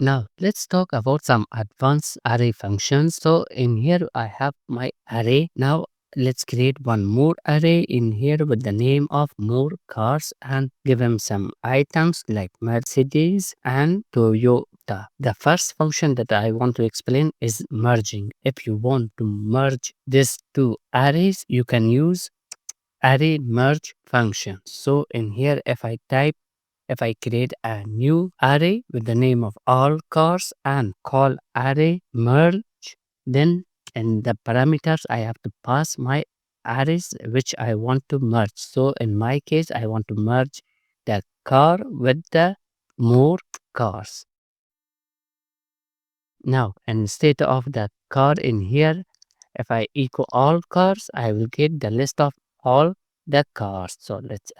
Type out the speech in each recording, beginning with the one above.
Now let's talk about some advanced array functions. So in here I have my array. Now let's create one more array in here with the name of more cars and give them some items like Mercedes and Toyota. The first function that I want to explain is merging. If you want to merge these two arrays, you can use array merge function. So in here if I create a new array with the name of all cars and call array merge, then in the parameters I have to pass my arrays which I want to merge. So in my case, I want to merge the car with the more cars. Now, instead of the car in here, if I echo all cars, I will get the list of all the cars. So let's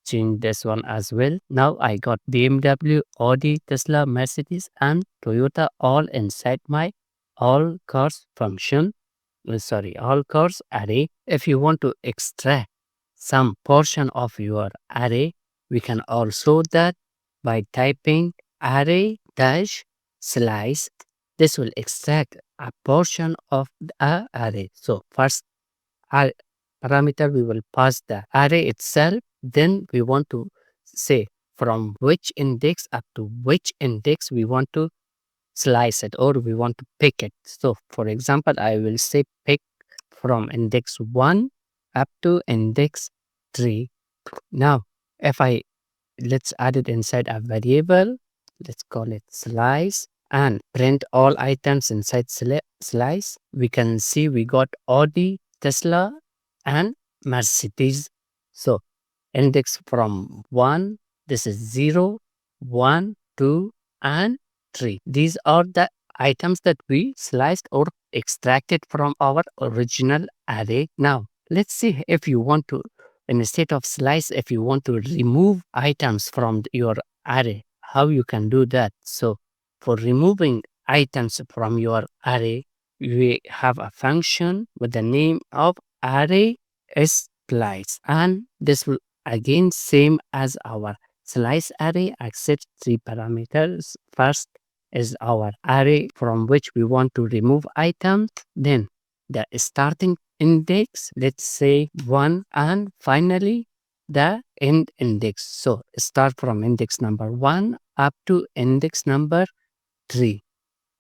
change this one as well. Now I got BMW, Audi, Tesla, Mercedes, and Toyota all inside my all cars function. Sorry, all cars array. If you want to extract some portion of your array, we can also that by typing array dash slice. This will extract a portion of the array. So first our parameter we will pass the array itself. Then we want to say from which index up to which index we want to slice it or we want to pick it. So for example, I will say pick from index 1 up to index 3. Now, if I let's add it inside a variable, let's call it slice and print all items inside slice. We can see we got Audi, Tesla, and Mercedes. So index from 1, this is 0, 1, 2, and 3. These are the items that we sliced or extracted from our original array. Now, let's see if you want to, instead of slice, if you want to remove items from your array, how you can do that. So, for removing items from your array, we have a function with the name of array slice, and this will again same as our slice array accepts 3 parameters. First is our array from which we want to remove items, then the starting index, let's say 1, and finally the end index. So start from index number 1 up to index number 3.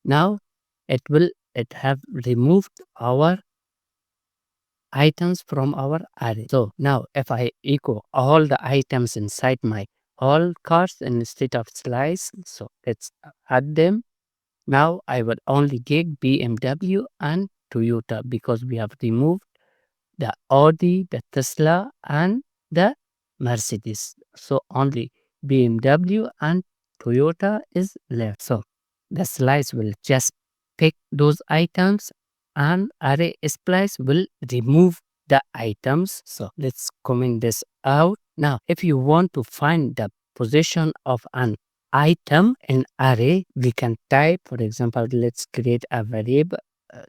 Now it have removed our items from our array. So now if I echo all the items inside my all cars instead of slice, so let's add them. Now I will only get BMW and Toyota because we have removed the Audi, the Tesla, and the Mercedes. So only BMW and Toyota is left. So the slice will just pick those items and array splice will remove the items. So let's comment this out. Now, if you want to find the position of an item in array, we can type, for example, let's create a variable.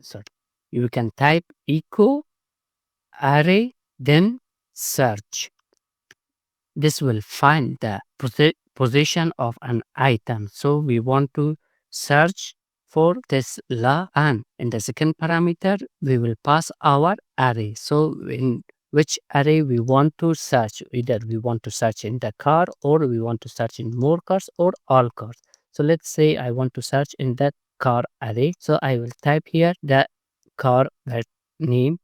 Sorry, you can type echo array, then search. This will find the position of an item. So we want to search for Tesla, and in the second parameter, we will pass our array. So in which array we want to search, either we want to search in the car or we want to search in more cars or all cars. So let's say I want to search in that car array. So I will type here the car name.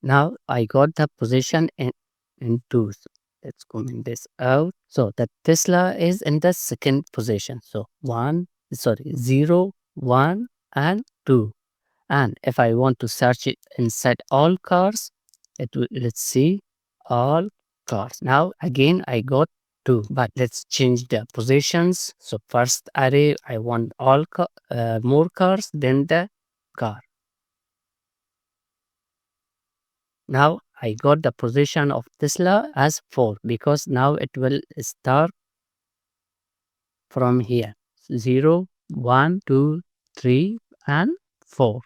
Now I got the position in 2. So let's comment this out. So the Tesla is in the second position. So 0, 1, and 2. And if I want to search it inside all cars, it will, let's see, all cars. Now again I got 2, but let's change the positions. So first array I want all more cars, then the car. Now I got the position of Tesla as 4 because now it will start from here 0, 1, 2, 3, and 4.